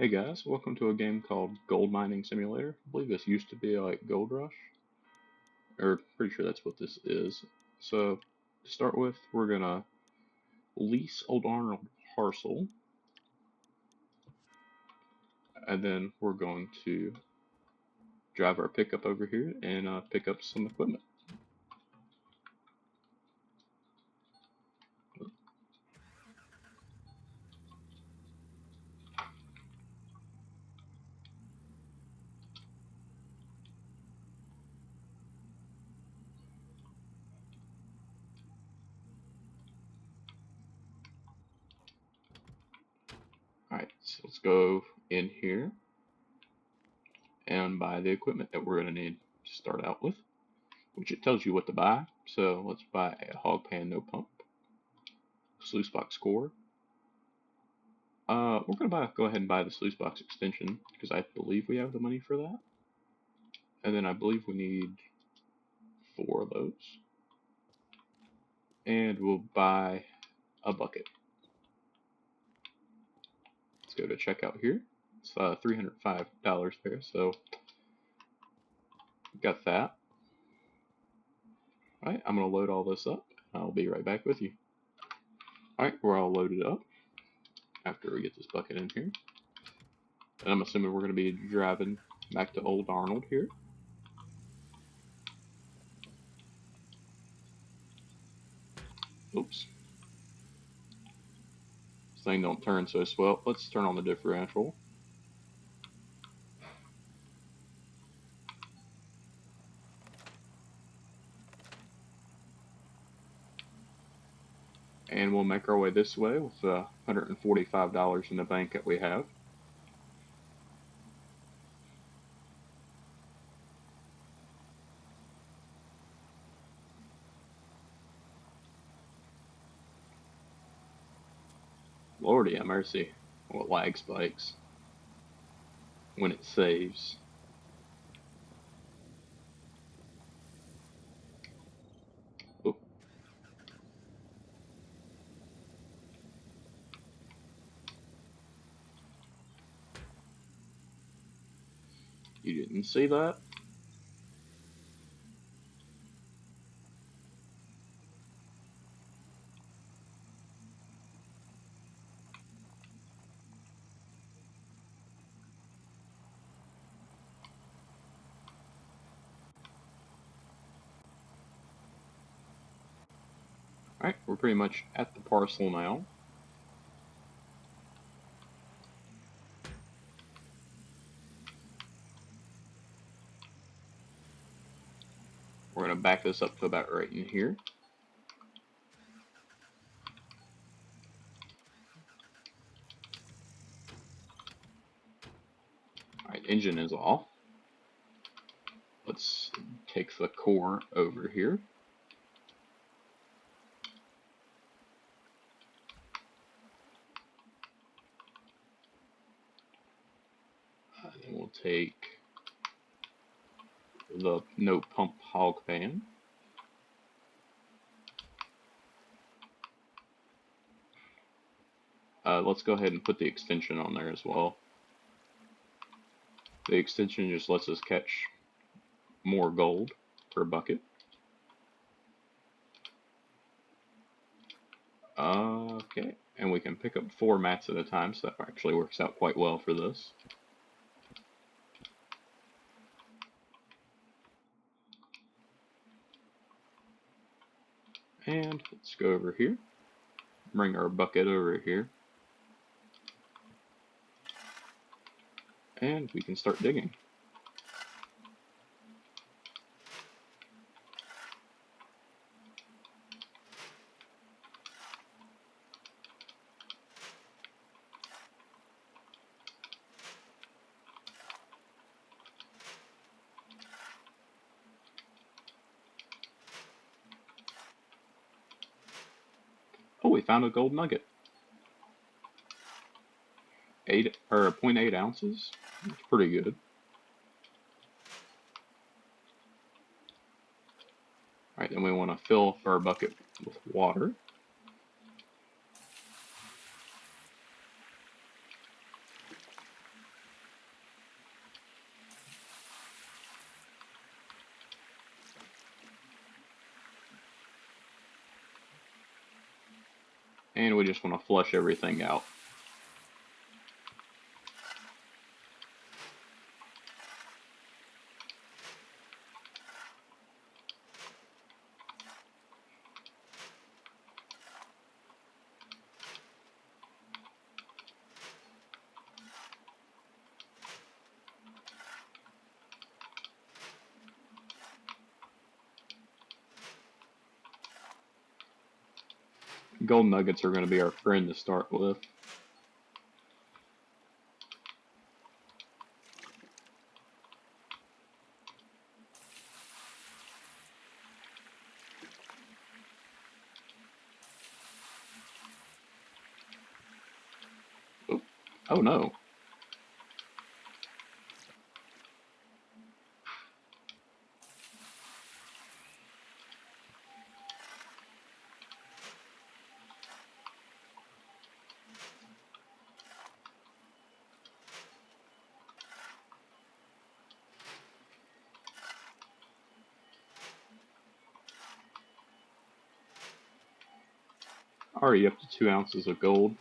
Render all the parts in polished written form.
Hey guys, welcome to a game called Gold Mining Simulator. I believe this used to be like Gold Rush, or pretty sure that's what this is. So, to start with, we're gonna lease Old Arnold parcel, and then we're going to drive our pickup over here and pick up some equipment. Alright, so let's go in here and buy the equipment that we're gonna need to start out with, which it tells you what to buy. So let's buy a hog pan no pump, sluice box core. We're gonna go ahead and buy the sluice box extension because I believe we have the money for that. And then I believe we need 4 of those. And we'll buy a bucket. Let's go to checkout here. It's $305 there, so got that. Alright, I'm gonna load all this up. I'll be right back with you. Alright, we're all loaded up after we get this bucket in here. And I'm assuming we're gonna be driving back to Old Arnold here. Oops. This thing don't turn so swell. Let's turn on the differential. And we'll make our way this way with $145 in the bank that we have. Lordy have mercy. What lag spikes when it saves. Oh. You didn't see that? Alright, we're pretty much at the parcel now. We're going to back this up to about right in here. Alright, engine is off. Let's take the core over here. Then we'll take the no pump hog pan. Let's go ahead and put the extension on there as well. The extension just lets us catch more gold per bucket. Okay, and we can pick up 4 mats at a time, so that actually works out quite well for this. And let's go over here, bring our bucket over here, and we can start digging. Oh, we found a gold nugget. 0.8 ounces. That's pretty good. Alright, then we want to fill our bucket with water. And we just want to flush everything out. Gold nuggets are going to be our friend to start with. Oop. Oh no. Already up to 2 ounces of gold.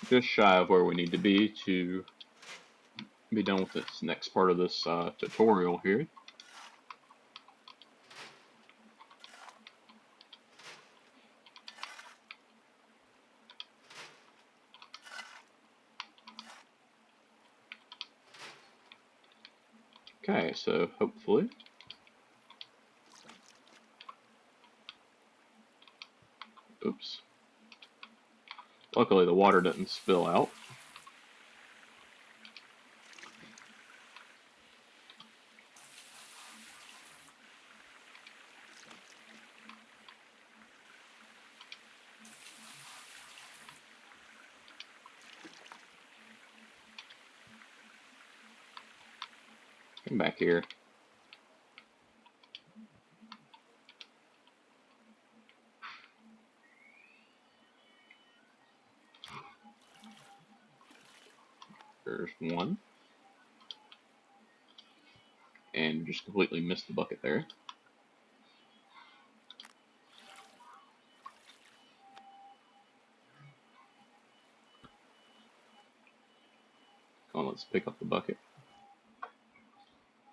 Just shy of where we need to be done with this next part of this tutorial here. Okay, so hopefully. Oops. Luckily the water didn't spill out. Come back here. There's one. And just completely missed the bucket there. Come on, let's pick up the bucket.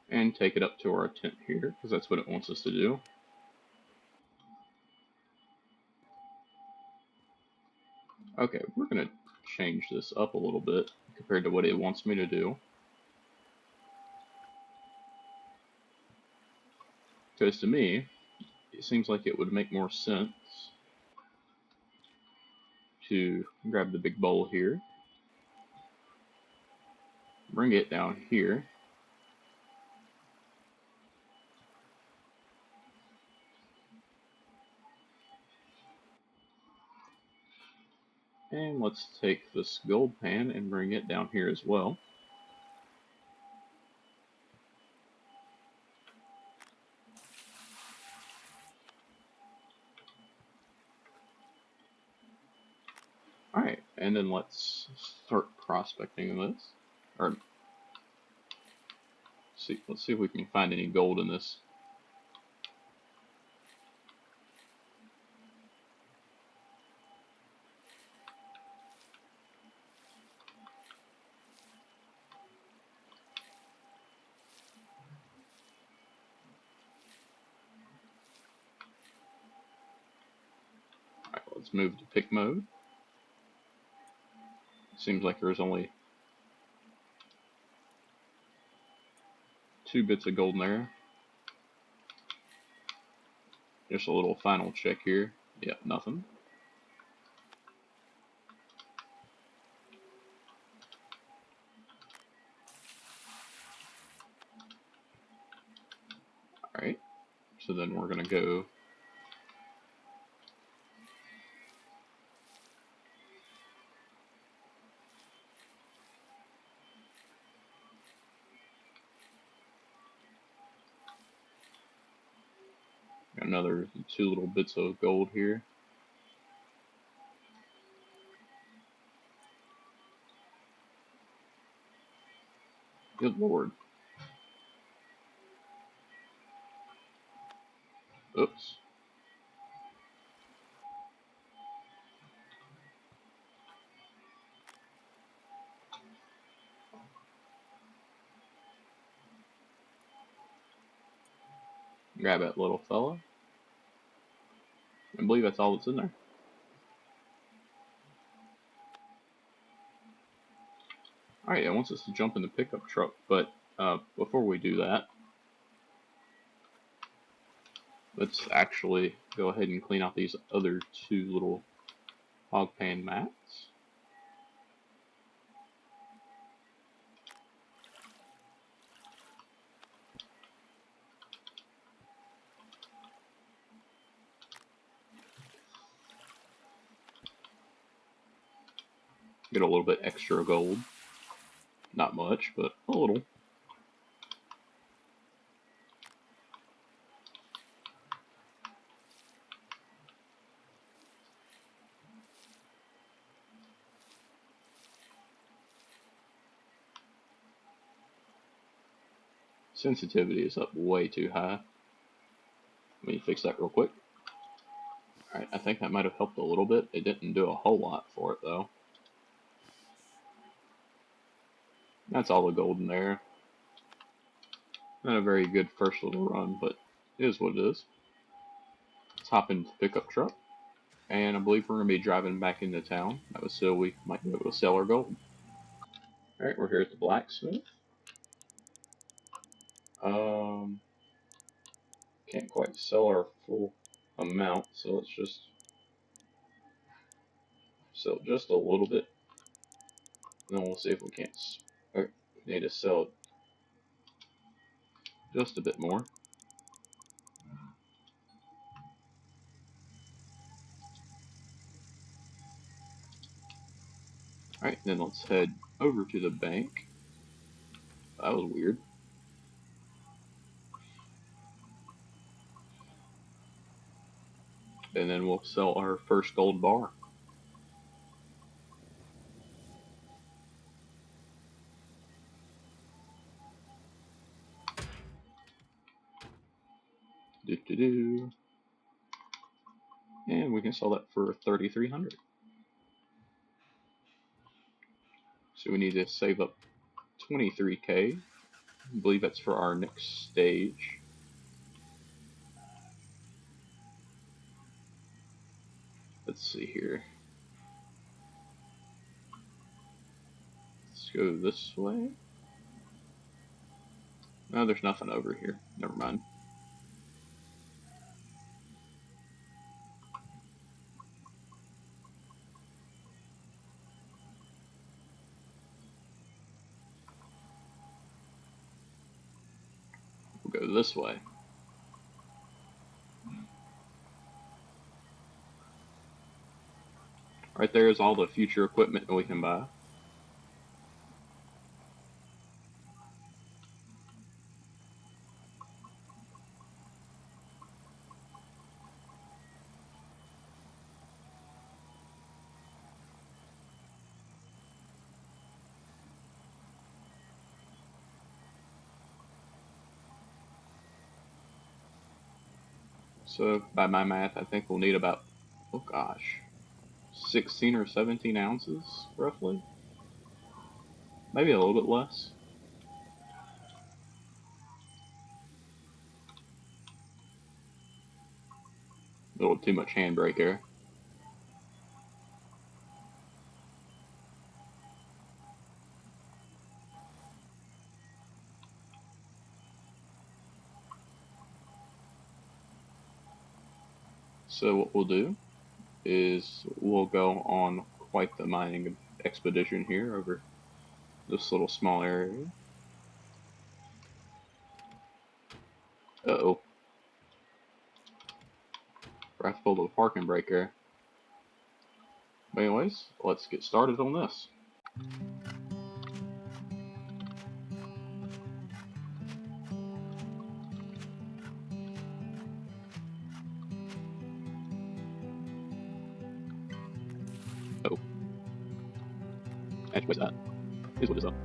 And take it up to our tent here, because that's what it wants us to do. Okay, we're going to change this up a little bit compared to what it wants me to do. Because to me, it seems like it would make more sense to grab the big bowl here, bring it down here, and let's take this gold pan and bring it down here as well. Alright, and then let's start prospecting this. Or let's see if we can find any gold in this. Alright, let's move to pick mode. Seems like there's only 2 bits of gold in there. Just a little final check here. Yep, nothing. Alright, so then we're going to go another 2 little bits of gold here. Good lord. Oops. Grab that little fella. I believe that's all that's in there. Alright, it wants us to jump in the pickup truck, but before we do that, let's actually go ahead and clean out these other 2 little hog pan mats. Get a little bit extra gold. Not much, but a little. Sensitivity is up way too high. Let me fix that real quick. Alright, I think that might have helped a little bit. It didn't do a whole lot for it though. That's all the gold in there. Not a very good first little run, but it is what it is. Let's hop into the pickup truck. And I believe we're going to be driving back into town. That was so we might be able to sell our gold. Alright, we're here at the blacksmith. Can't quite sell our full amount, so let's just sell just a little bit. Then we'll see if we can't. We need to sell just a bit more. Alright, then let's head over to the bank. That was weird. And then we'll sell our first gold bar. Do. And we can sell that for 3,300. So we need to save up 23k. I believe that's for our next stage. Let's see here. Let's go this way. No, there's nothing over here. Never mind. We'll go this way. Right there is all the future equipment that we can buy. So by my math, I think we'll need about, oh gosh, 16 or 17 ounces, roughly. Maybe a little bit less. A little too much handbrake there. So what we'll do is we'll go on quite the mining expedition here over this little small area. Uh-oh. Wrathful of Harkenbreaker. But anyways, let's get started on this. Oh. Actually, what's that? Please look this up.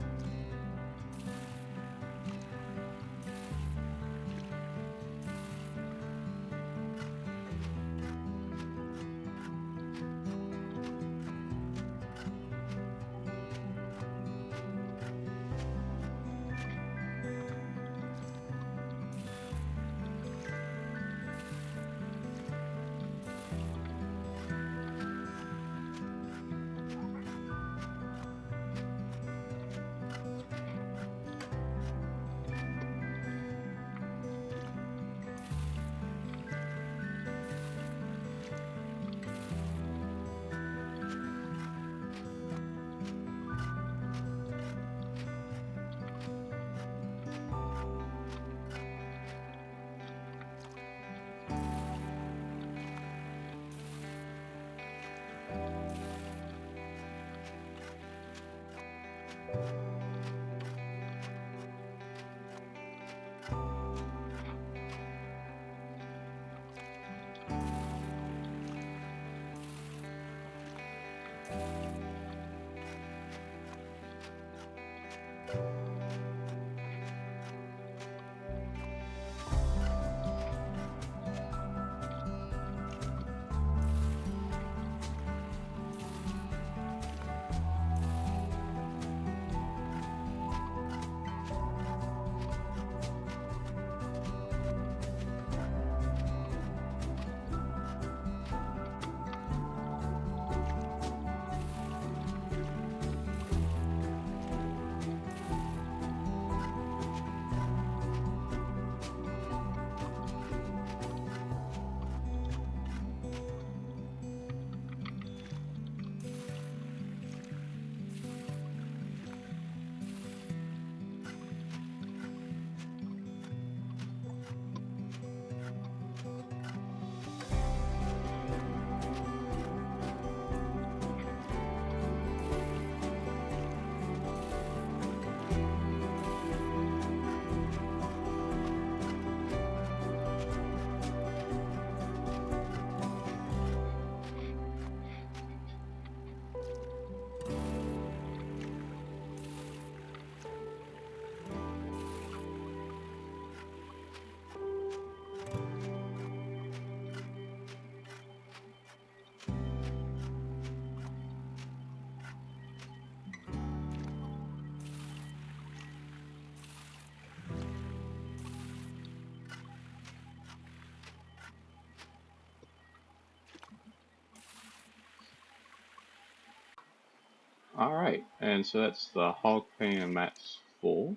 Alright, and so that's the hog pan mats full.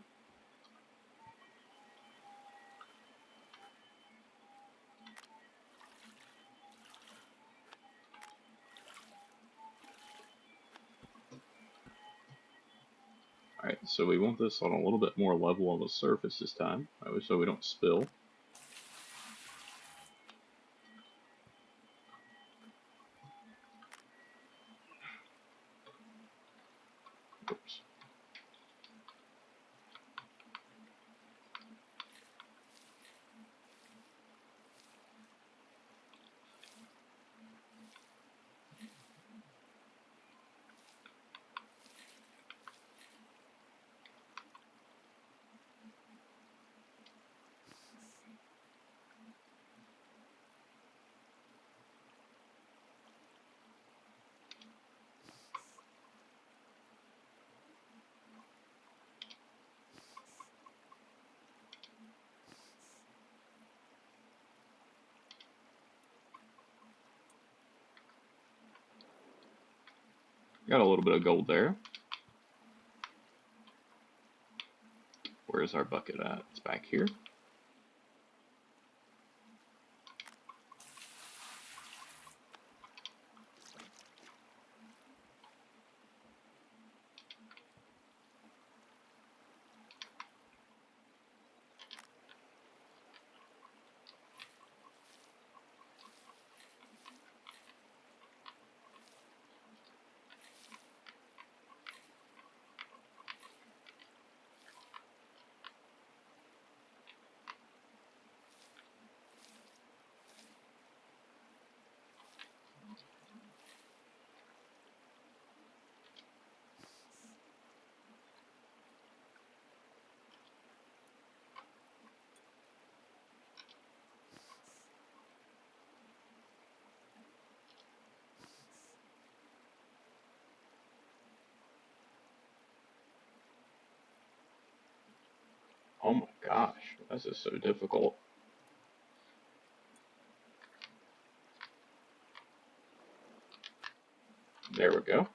Alright, so we want this on a little bit more level on the surface this time, so we don't spill. Oops. Got a little bit of gold there. Where's our bucket at? It's back here. Oh my gosh, this is so difficult. There we go.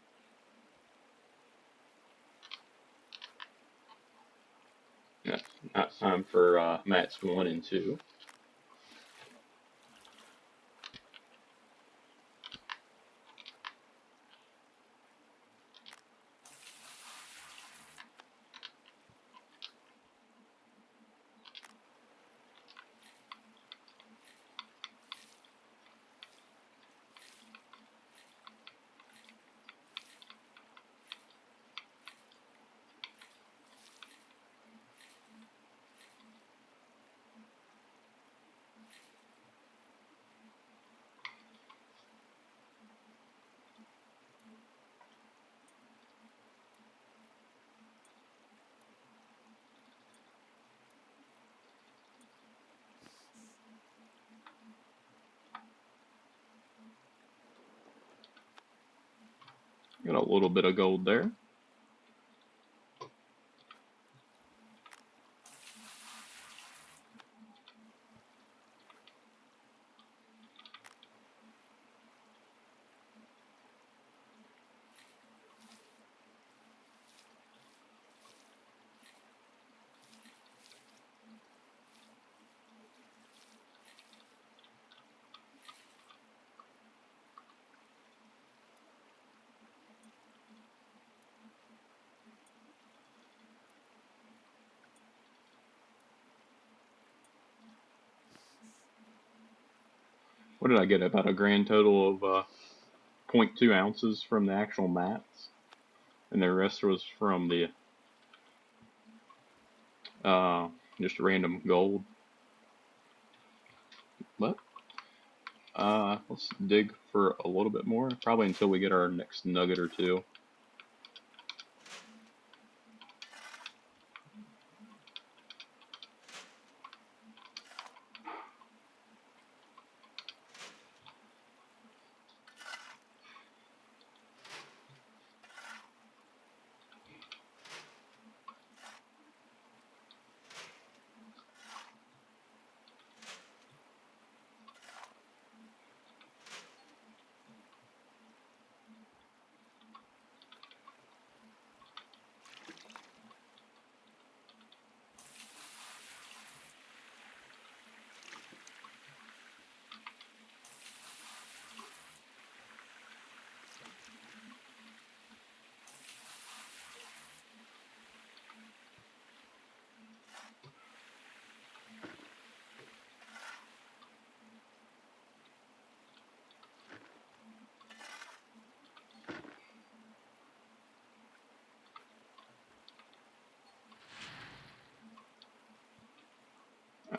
Yeah, now it's time for mats 1 and 2. Got a little bit of gold there. What did I get? About a grand total of 0.2 ounces from the actual mats, and the rest was from the uh, just random gold. But let's dig for a little bit more, probably until we get our next nugget or two.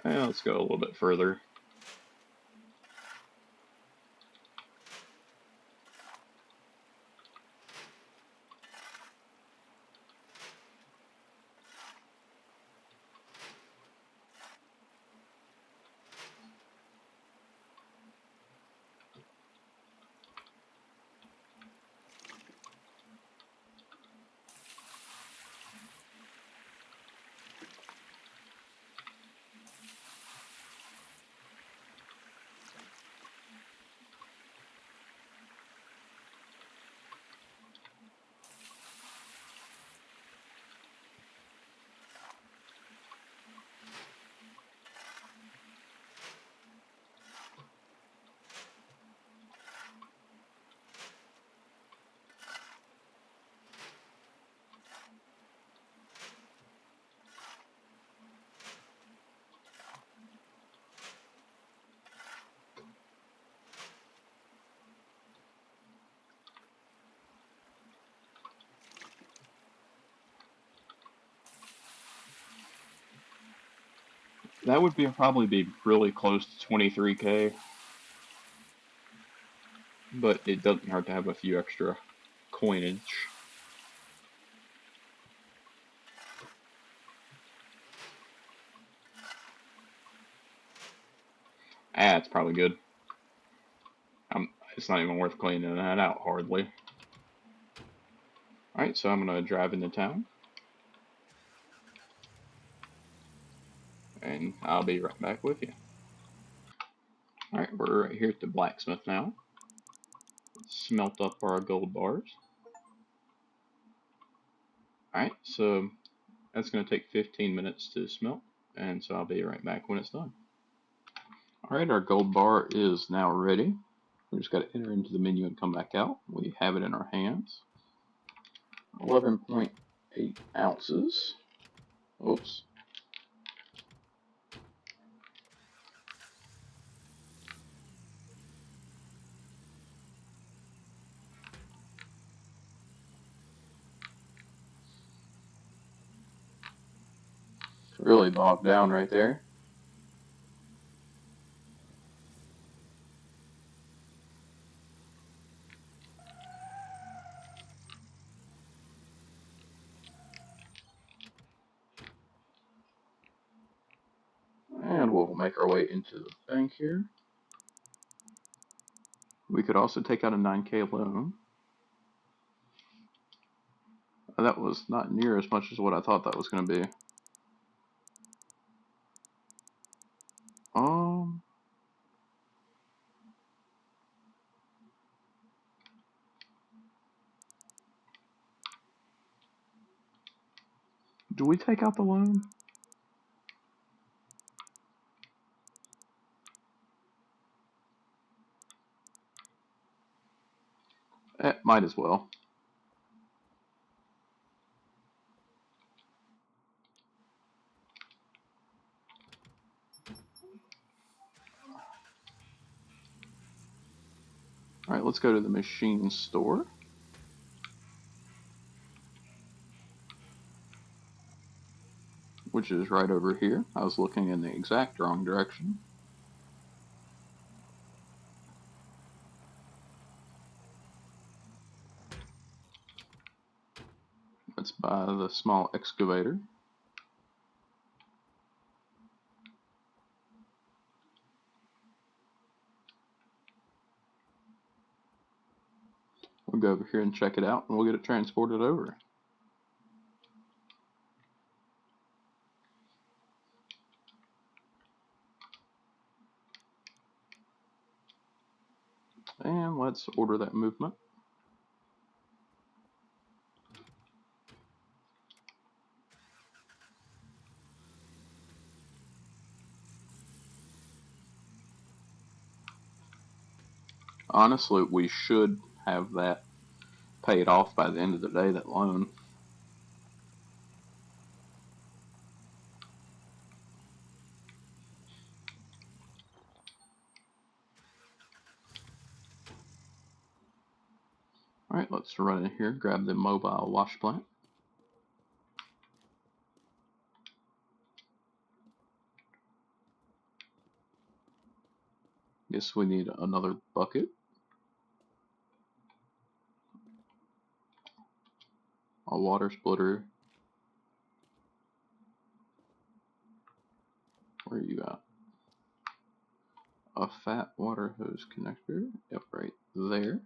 Let's go a little bit further. That would probably be really close to 23K, but it doesn't hurt to have a few extra coinage. It's probably good. It's not even worth cleaning that out, hardly. Alright, so I'm going to drive into town. and I'll be right back with you. Alright, we're right here at the blacksmith now. Smelt up our gold bars. Alright, so that's going to take 15 minutes to smelt, and so I'll be right back when it's done. Alright, our gold bar is now ready. We just got to enter into the menu and come back out. We have it in our hands. 11.8 ounces. Oops. Really bogged down right there. And we'll make our way into the bank here. We could also take out a 9K loan. That was not near as much as what I thought that was going to be. Um, do we take out the loan? Might as well. Alright, let's go to the machine store. Which is right over here. I was looking in the exact wrong direction. Let's buy the small excavator. We'll go over here and check it out, and we'll get it transported over. And let's order that movement. Honestly, we should have that paid off by the end of the day, that loan. Alright, let's run in here, grab the mobile wash plant. Guess we need another bucket. A water splitter. Where are you at? A fat water hose connector. Yep, right there.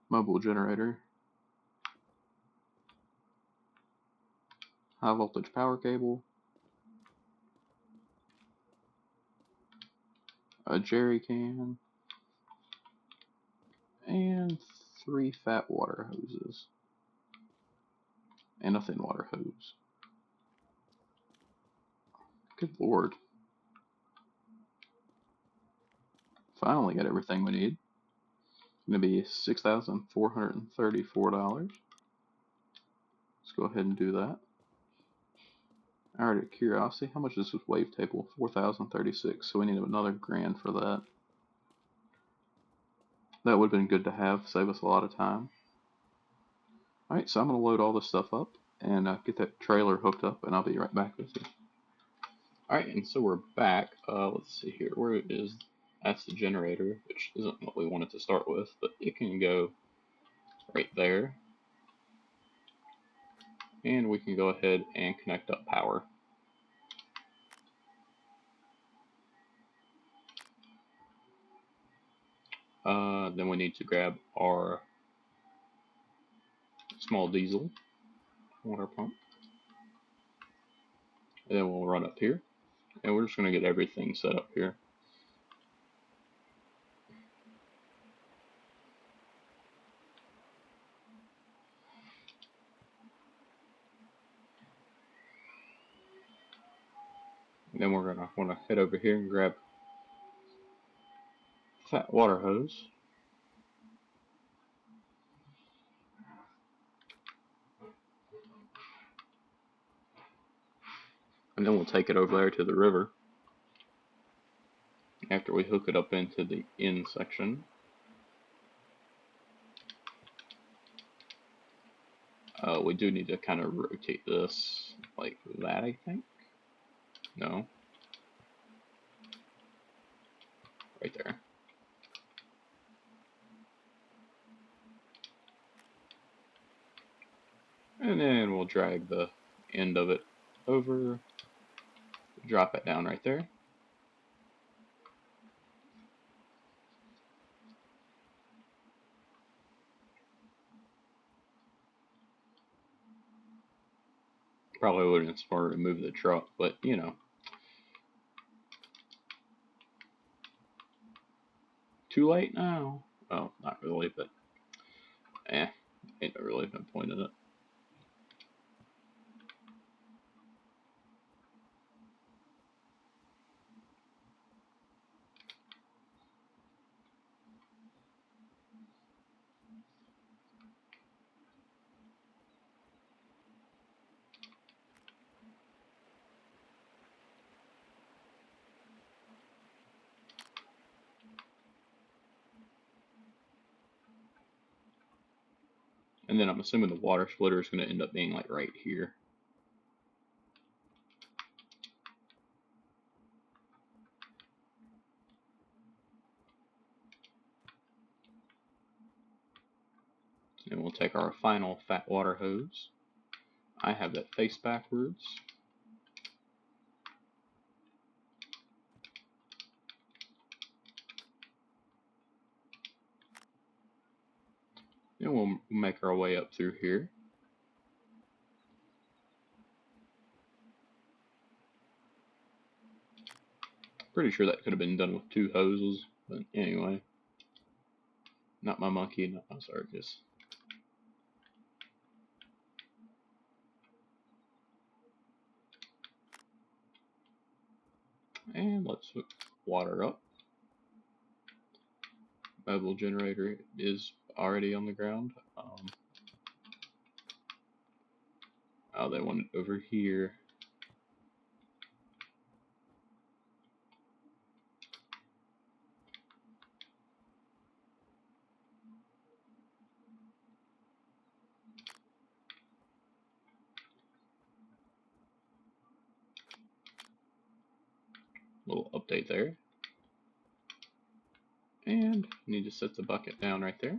Mobile generator. High voltage power cable. A jerry can. And 3 fat water hoses. And a thin water hose. Good lord. Finally got everything we need. It's going to be $6,434. Let's go ahead and do that. Out of curiosity, how much is this wavetable? 4,036. So we need another grand for that. That would have been good to have, save us a lot of time. Alright, so I'm going to load all this stuff up and get that trailer hooked up, and I'll be right back with you. Alright, and so we're back. Let's see here. Where is... That's the generator, which isn't what we wanted to start with, but it can go right there. And we can go ahead and connect up power. Then we need to grab our small diesel water pump. And then we'll run up here, and we're just going to get everything set up here. And then we're going to want to head over here and grab fat water hose. And then we'll take it over there to the river after we hook it up into the end section. We do need to kind of rotate this like that, I think. No. Right there. And then we'll drag the end of it over, drop it down right there. Probably wouldn't have been smarter to move the truck, but you know. Too late now? Oh, not really, but ain't really no point in it. And then I'm assuming the water splitter is going to end up being like right here. And we'll take our final fat water hose. I have that face backwards. And we'll make our way up through here. Pretty sure that could have been done with 2 hoses, but anyway. Not my monkey, not my circus. And let's hook water up. Mobile generator is already on the ground. Oh, they want it over here. Little update there. And need to set the bucket down right there.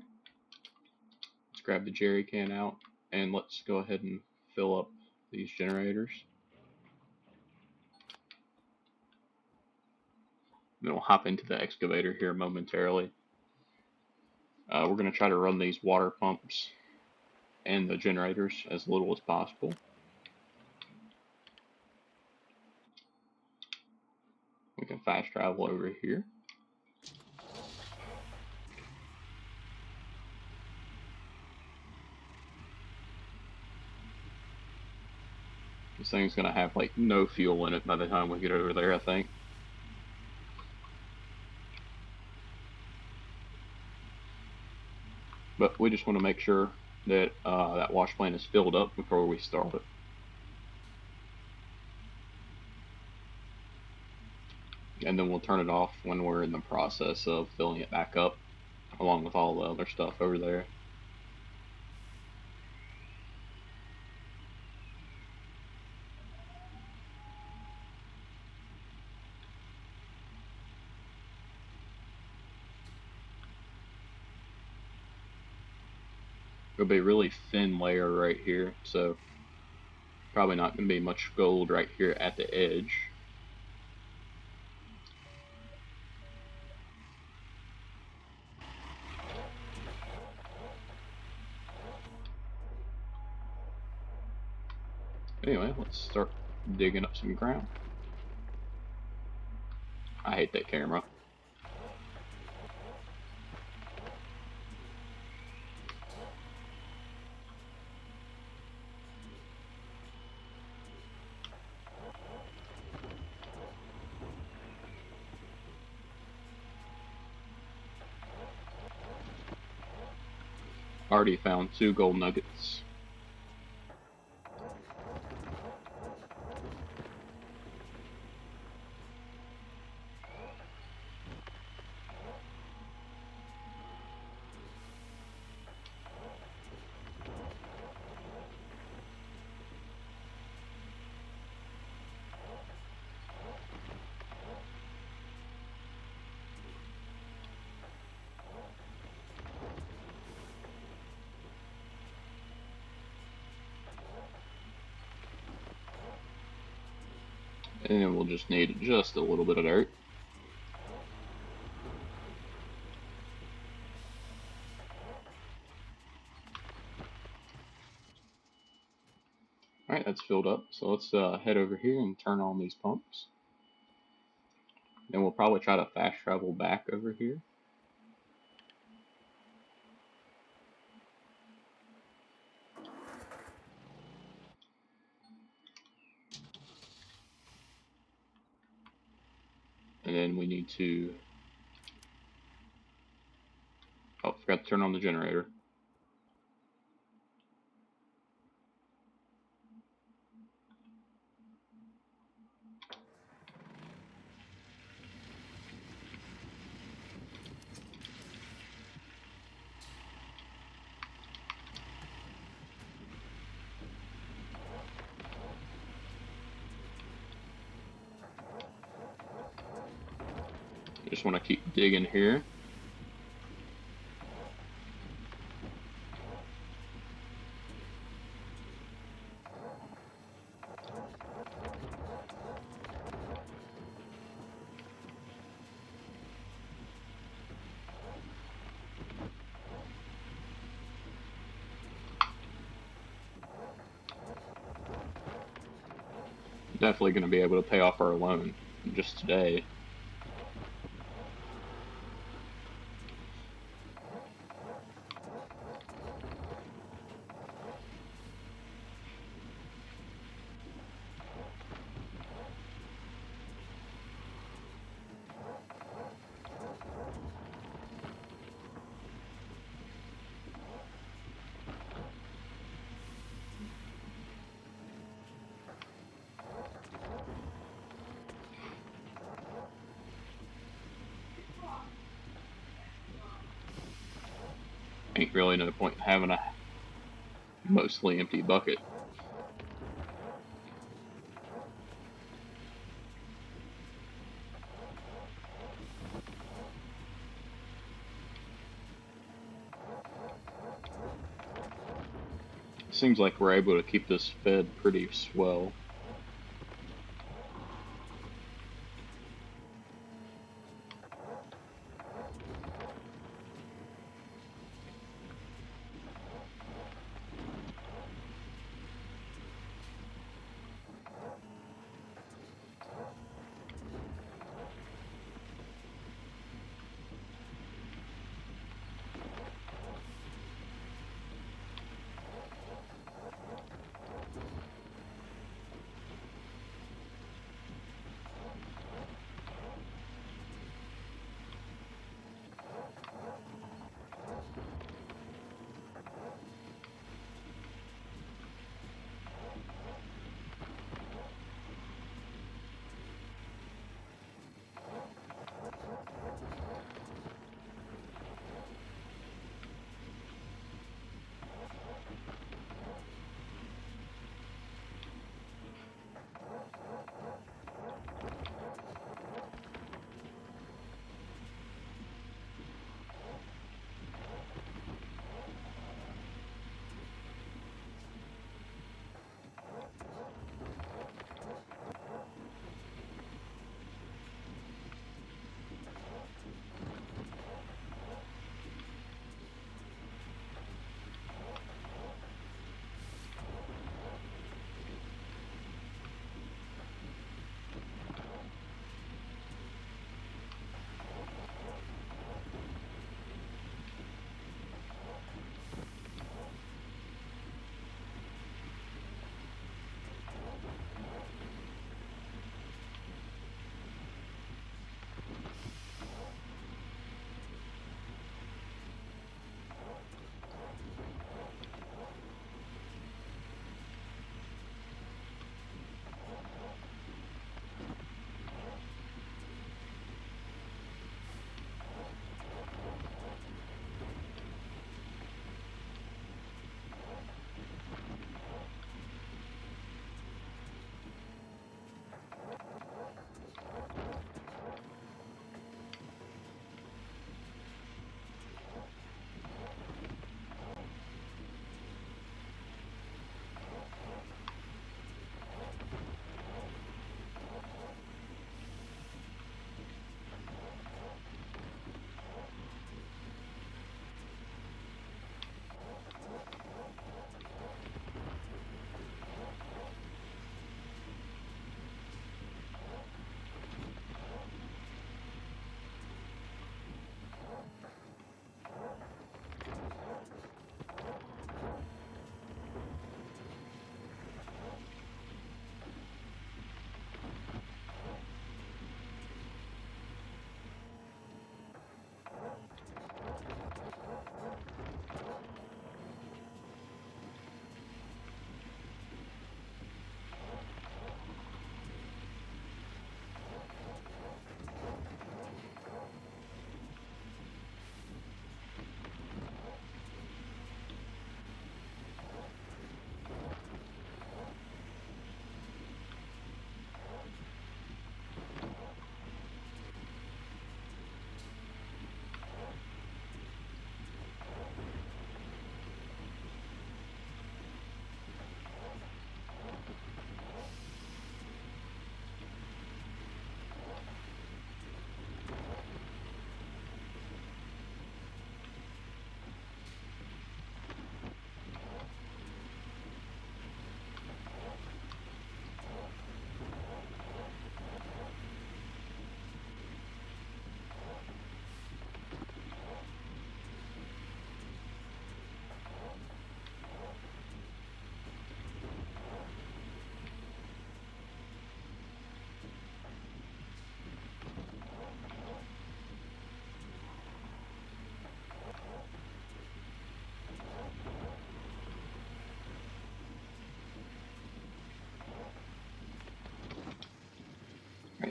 Let's grab the jerry can out and let's go ahead and fill up these generators. Then we'll hop into the excavator here momentarily. We're going to try to run these water pumps and the generators as little as possible. We can fast travel over here. This thing's going to have like no fuel in it by the time we get over there, I think. But we just want to make sure that that wash plant is filled up before we start it. And then we'll turn it off when we're in the process of filling it back up, along with all the other stuff over there. It'll be a really thin layer right here, so probably not going to be much gold right here at the edge. Anyway, let's start digging up some ground. I hate that camera. Already found 2 gold nuggets. And then we'll just need just a little bit of dirt. Alright, that's filled up. So let's head over here and turn on these pumps. Then we'll probably try to fast travel back over here. And then we need to... Oh, forgot to turn on the generator. Just want to keep digging here. Definitely going to be able to pay off our loan just today. Ain't really no point in having a mostly empty bucket. Seems like we're able to keep this fed pretty swell.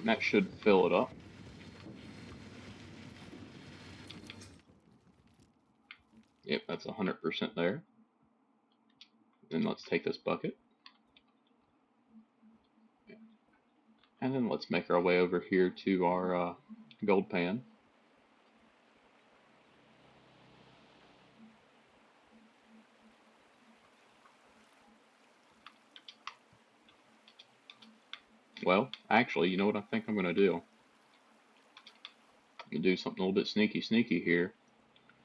and that should fill it up. Yep, that's 100% there. Then let's take this bucket, and then let's make our way over here to our gold pan. Well, actually, you know what I think I'm going to do? I'm going to do something a little bit sneaky here.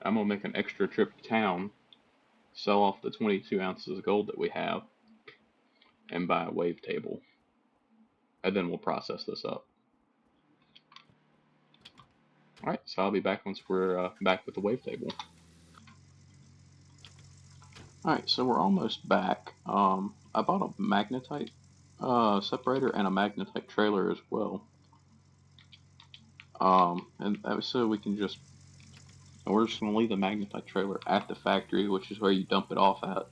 I'm going to make an extra trip to town, sell off the 22 ounces of gold that we have, and buy a wave table. And then we'll process this up. Alright, so I'll be back once we're back with the wave table. Alright, so we're almost back. I bought a magnetite separator and a magnetite trailer as well. And so we can just, we're just going to leave the magnetite trailer at the factory, which is where you dump it off at.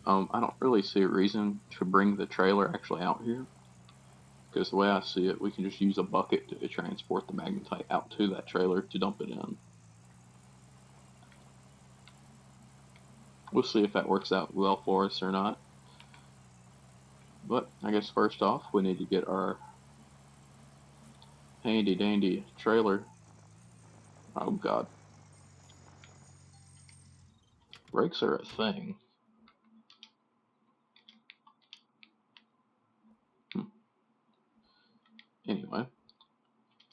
I don't really see a reason to bring the trailer actually out here, because the way I see it, we can just use a bucket to transport the magnetite out to that trailer to dump it in. We'll see if that works out well for us or not. But I guess first off, we need to get our handy dandy trailer. Oh god. Brakes are a thing. Anyway,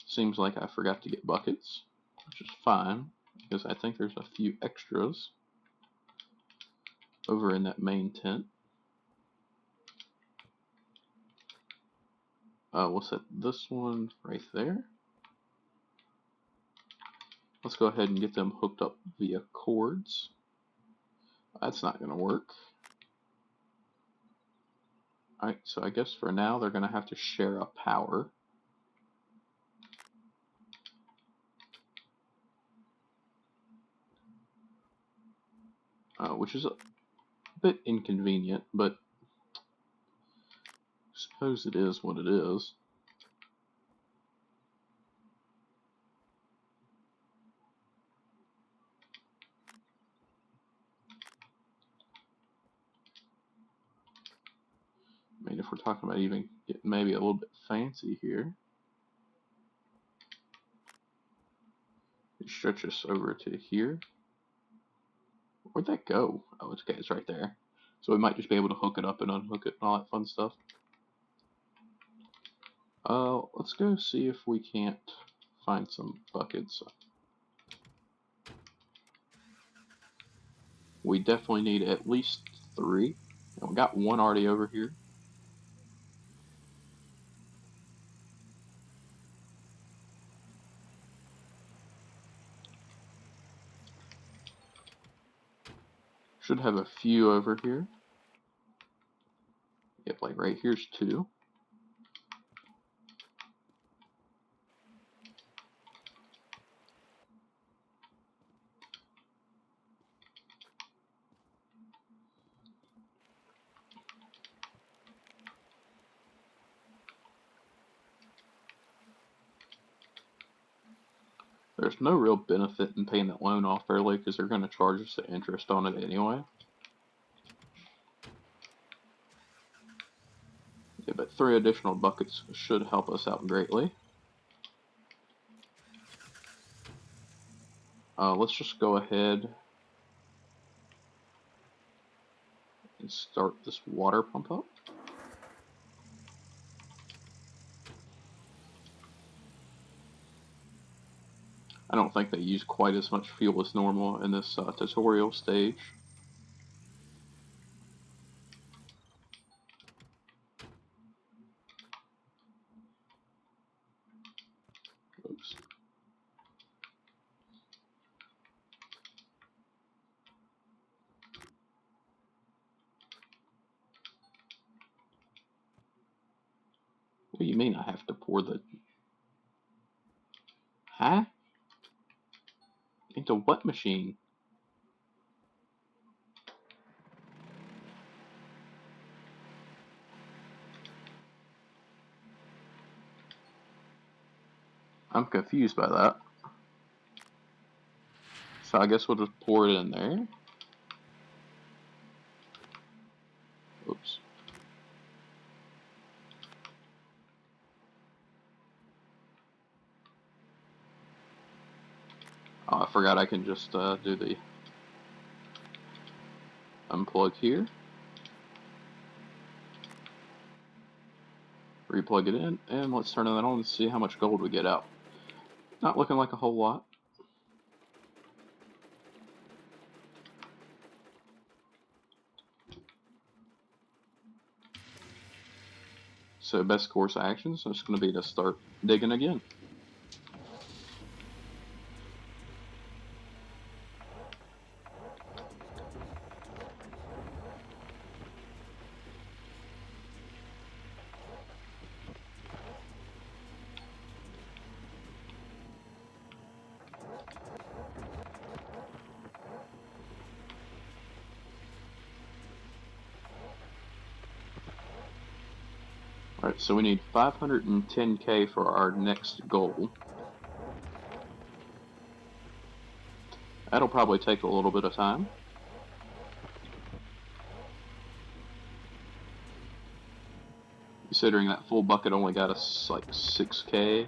seems like I forgot to get buckets, which is fine, because I think there's a few extras over in that main tent. We'll set this one right there. Let's go ahead and get them hooked up via cords. That's not going to work. Alright, so I guess for now they're going to have to share a power. Which is a bit inconvenient, but I suppose it is what it is. I mean, if we're talking about even getting maybe a little bit fancy here, stretch this over to here. Where'd that go? Oh, it's okay, it's right there. So we might just be able to hook it up and unhook it and all that fun stuff. Let's go see if we can't find some buckets. We definitely need at least 3. And we got one already over here. Should have a few over here. Yep, like right here's 2. There's no real benefit in paying that loan off early because they're going to charge us the interest on it anyway. Yeah, but 3 additional buckets should help us out greatly. Let's just go ahead and start this water pump up. I don't think they use quite as much fuel as normal in this tutorial stage. Oops. What do you mean I have to pour the... Huh? Into what machine? I'm confused by that. So I guess we'll just pour it in there. Oops. Oh, I forgot I can just do the unplug here. Replug it in, and let's turn that on and see how much gold we get out. Not looking like a whole lot. So best course of action is just going to be to start digging again. Alright, so we need 510k for our next goal. That'll probably take a little bit of time. Considering that full bucket only got us like 6k.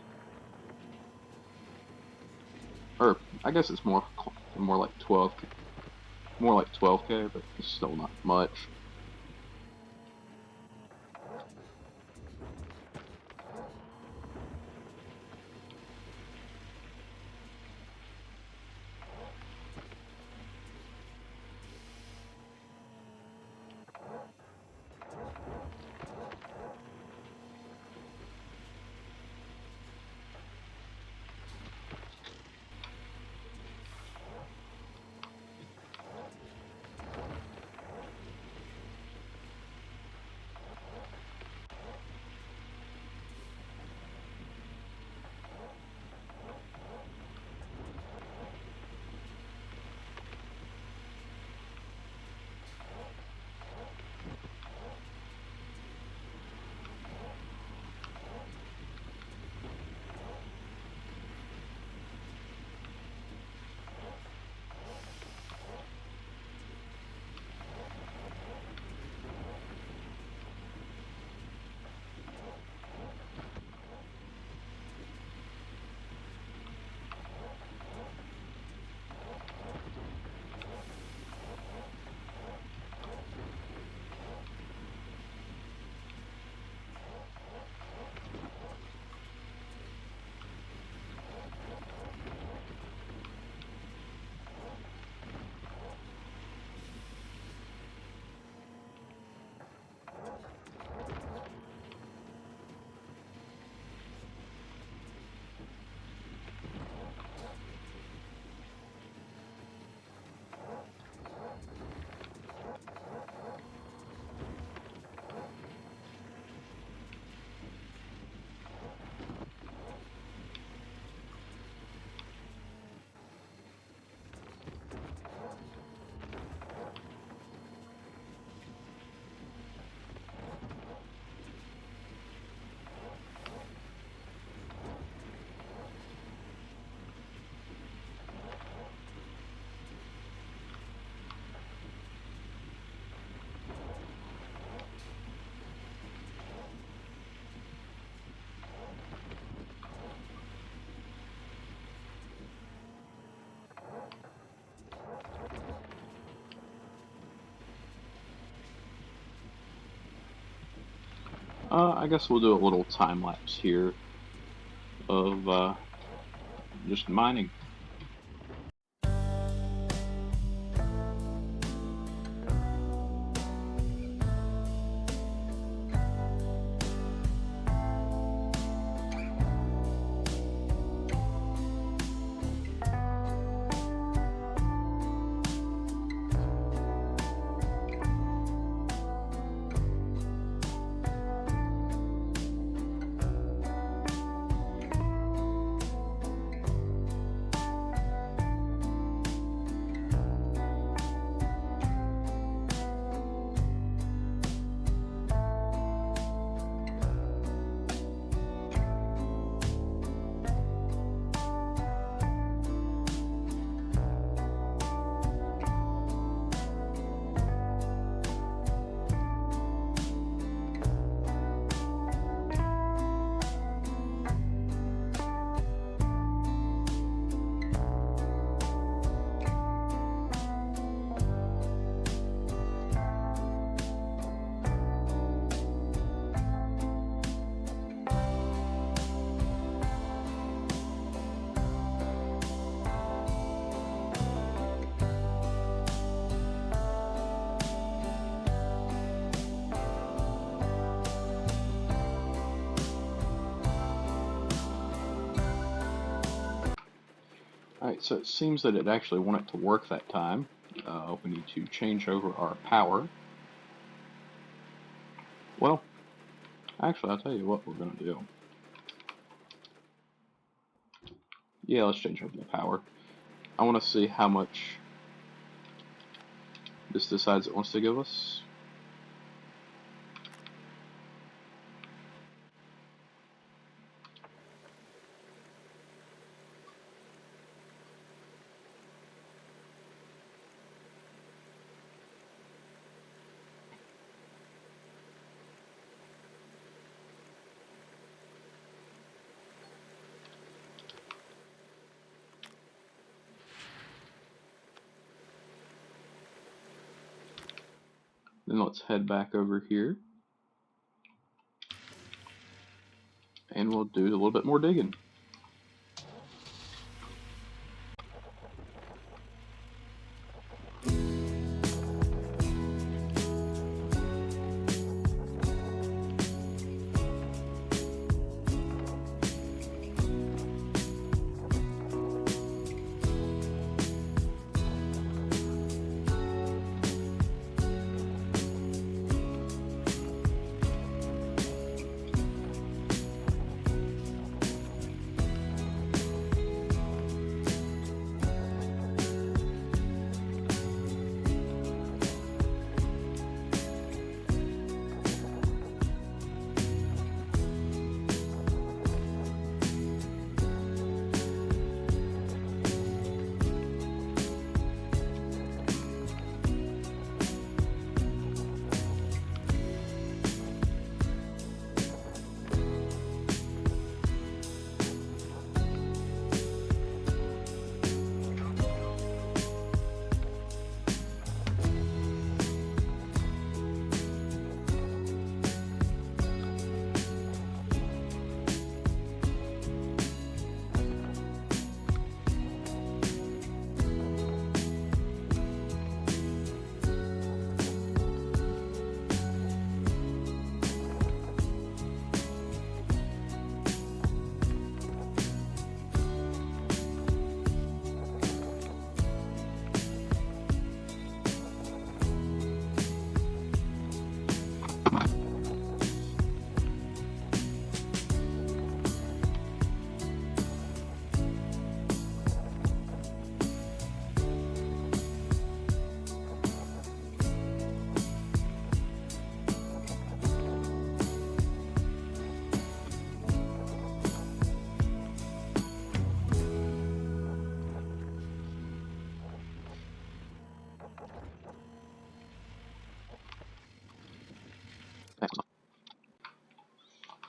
Or, I guess it's more like 12, more like 12k, but it's still not much. I guess we'll do a little time lapse here of just mining. Alright, so it seems that it actually wanted to work that time. We need to change over our power. Well, actually, I'll tell you what we're going to do. Yeah, let's change over the power. I want to see how much this decides it wants to give us. Then let's head back over here. And we'll do a little bit more digging.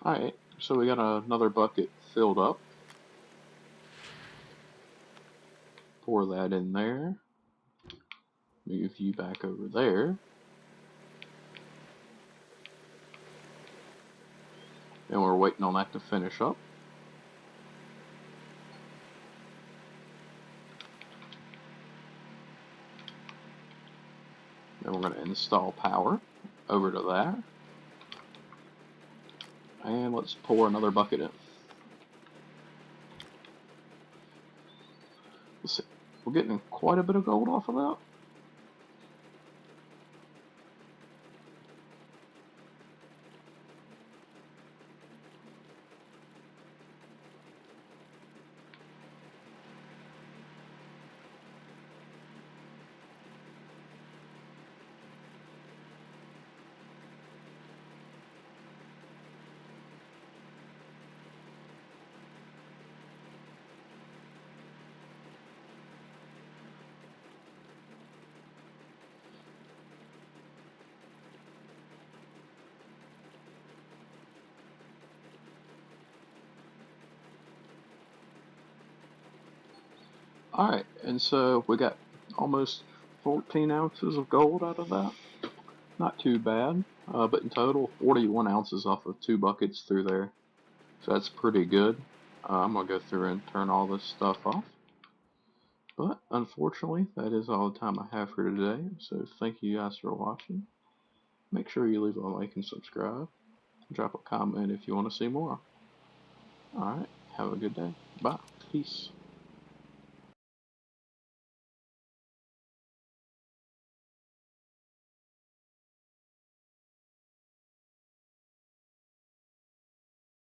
Alright, so we got another bucket filled up. Pour that in there. Move you back over there. And we're waiting on that to finish up. Then we're going to install power over to that. And let's pour another bucket in. Let's see. We're getting quite a bit of gold off of that. Alright, and so we got almost 14 ounces of gold out of that. Not too bad, but in total 41 ounces off of 2 buckets through there. So that's pretty good. I'm going to go through and turn all this stuff off. But unfortunately, that is all the time I have for today. So thank you guys for watching. Make sure you leave a like and subscribe. Drop a comment if you want to see more. Alright, have a good day. Bye. Peace.